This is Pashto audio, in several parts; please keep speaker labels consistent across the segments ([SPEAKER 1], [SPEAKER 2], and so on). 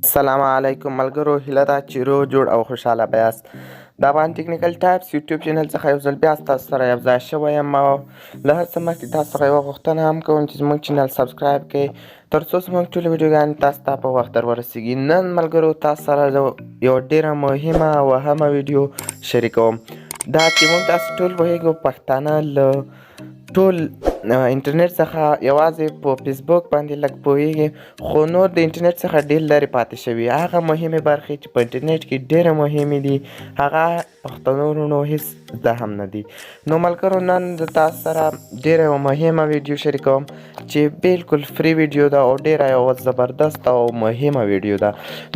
[SPEAKER 1] السلام علیکم ملګرو، هیله ده چې روغ جوړ او خوشحاله به یاست. د افغان ټیکنیکل ټایپس یوټیوب چینل څخه یو ځل بیا ستاسو سره یو ځای شوی یم او له هر څه مخکې تاسو څخه یوه غوښتنه هم کوم چې زموږ چینل سبسکرایب کړئ تر څو زموږ ټولې ویډیوګانې تاسو ته په وخت در ورسیږي. نن ملګرو تاسو سره یوه ډېره مهمه او اهمه ویډیو شریکوم. دا چې موږ تاسو ټول پوهیږو پښتانه له ټول انټرنیټ څخه یوازې په فیسبوک باندې لږ پوهیږي، خو نور د انټرنیټ څخه ډېر لرې پاتې شوي. هغه مهمې برخې چې په انټرنیټ کې ډېرې مهمې دي هغه پښتنو وروڼو هېڅ زده هم نه دي. نو ملګرو نن د تاسو سره ډېره یوه مهمه ویډیو شریکوم چې بالکل فری ویډیو ده او ډېره یوه زبردست او مهمه ویډیو ده.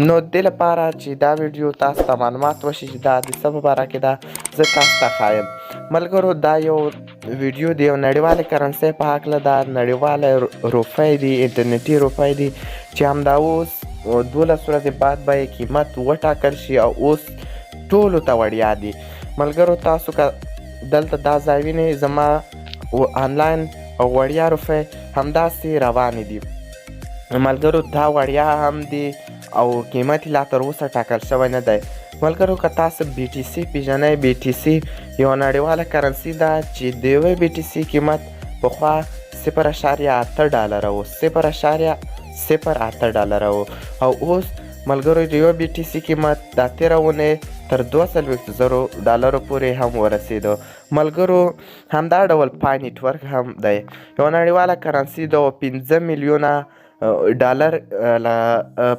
[SPEAKER 1] نو دې لپاره چې دا ویډیو تاسو ته معلومات وشي چې دا د څه په باره کې ده زه تاسو ته ښایم. ملګرو دا یو ویډیو د یو نړیوالې کرنسۍ په هکله ده. نړیواله روپۍ دي، انټرنیټي روپۍ دي چې همدا اوس 12 ورځې بعد به یې قیمت وټاکل شي او اوس ټولو ته وړیا دي. ملګرو تاسو که دلته دا ځای وینئ زما آنلاین او وړیا روپۍ همداسې روانې دي. ملګرو دا وړیا هم دي او قیمت لا تر اوسه ټاکل شوی نه دی. ملګرو که تاسو بی ټي سی پیژنئ، بی ټي سی یوه نړیواله کرنسي ده چې د یوې بی ټي سی قیمت پخوا 0.8 ډالره و، 0.08 ډالره و او اوس ملګرو د یوه بی ټي سی قیمت دا تېره اونۍ تر 42,000 ډالرو پورې هم ورسېدو. ملګرو همدا ډول پای نیټورک هم دی، یوه نړیواله کرنسي ده او 5 میلیونه ډالر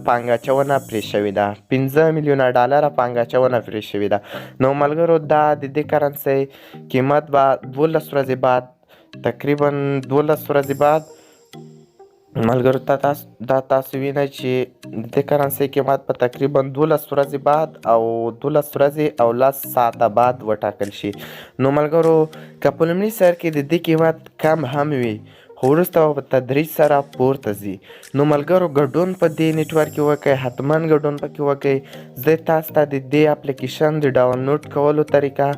[SPEAKER 1] پانګه اچونه پرې شوې ده، 5 میلیونه ډالره پانګه اچونه پرې شوې ده. نو ملګرو دا د دې کرنسۍ قیمت به 12 ورځې بعد، تقریبا 12 ورځې بعد ملګرو دا تاسو وینئ چې د دې کرنسۍ قیمت په تقریبا 12 ورځې بعد او 12 ورځې او 10 ساعته بعد وټاکل شي. نو ملګرو که په لومړي سر کې د دې قیمت کم هم وي خو وروسته به په تدریج سره پورته ځي. نو ملګرو ګډون په دې نیټورک کې وکړئ، حتما ګډون پکې وکړئ. زه تاسو ته د دې اپلیکیشن د ډاونلوډ کولو طریقه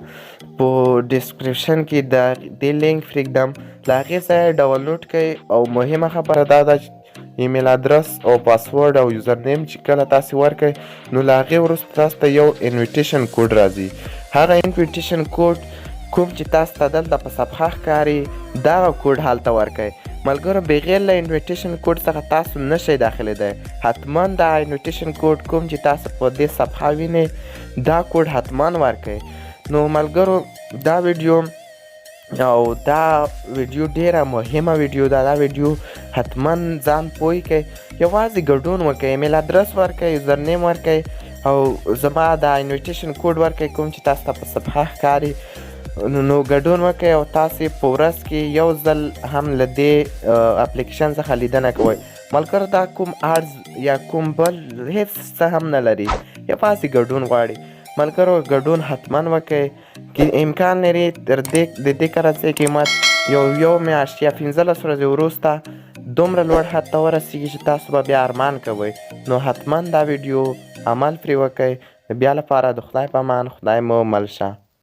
[SPEAKER 1] په ډسکریپشن کې د دې لینک پرېږدم، له هغې ځایه ډاونلوډ کړئ. او مهمه خبره دا ده چې ایمیل ادرس او پاسورډ او یوزر نیم چې کله تاسې ورکړئ نو له هغې وروسته تاسو ته یو انویټیشن کوډ راځي. هغه انویټیشن کوډ کوم چې تاسو ته دلته په صفحه ښکاري دغه کوډ هلته ورکړئ. ملګرو بغیر له انویټیشن کوډ څخه تاسو نشئ داخلېدی. حتما دا انویټیشن کوډ کوم چې تاسو په دې صفحه وینئ دا کوډ حتما ورکړئ. نو ملګرو دا ویډیو ډیره مهمه ویډیو ده. دا ویډیو حتما ځان پوه کړئ، یوازې ګډون وکړئ، ایمیل ادرس ورکړئ، یوزر نیم ورکړئ او زما دا انویټیشن کوډ ورکړئ کوم چې تاسو ته په صفحه ښکاري. نو ګډون وکړئ او تاسې په ورځ کې یو ځل هم له دې اپلیکیشن څخه لیدنه کوئ. ملګرو دا کوم ارز یا کوم بل هیڅ څه هم نه لري، یوازې ګډون غواړي. ملګرو ګډون حتما وکړئ که امکان لري د دې کرنسۍ قیمت یو میاشت یا 15 ورځې وروسته دومره لوړ حد ته ورسیږي چې تاسو به بیا ارمان کوئ. نو حتما دا ویډیو عمل پرې وکړئ. بیا لپاره د خدای په امان، خدای مو مل شه.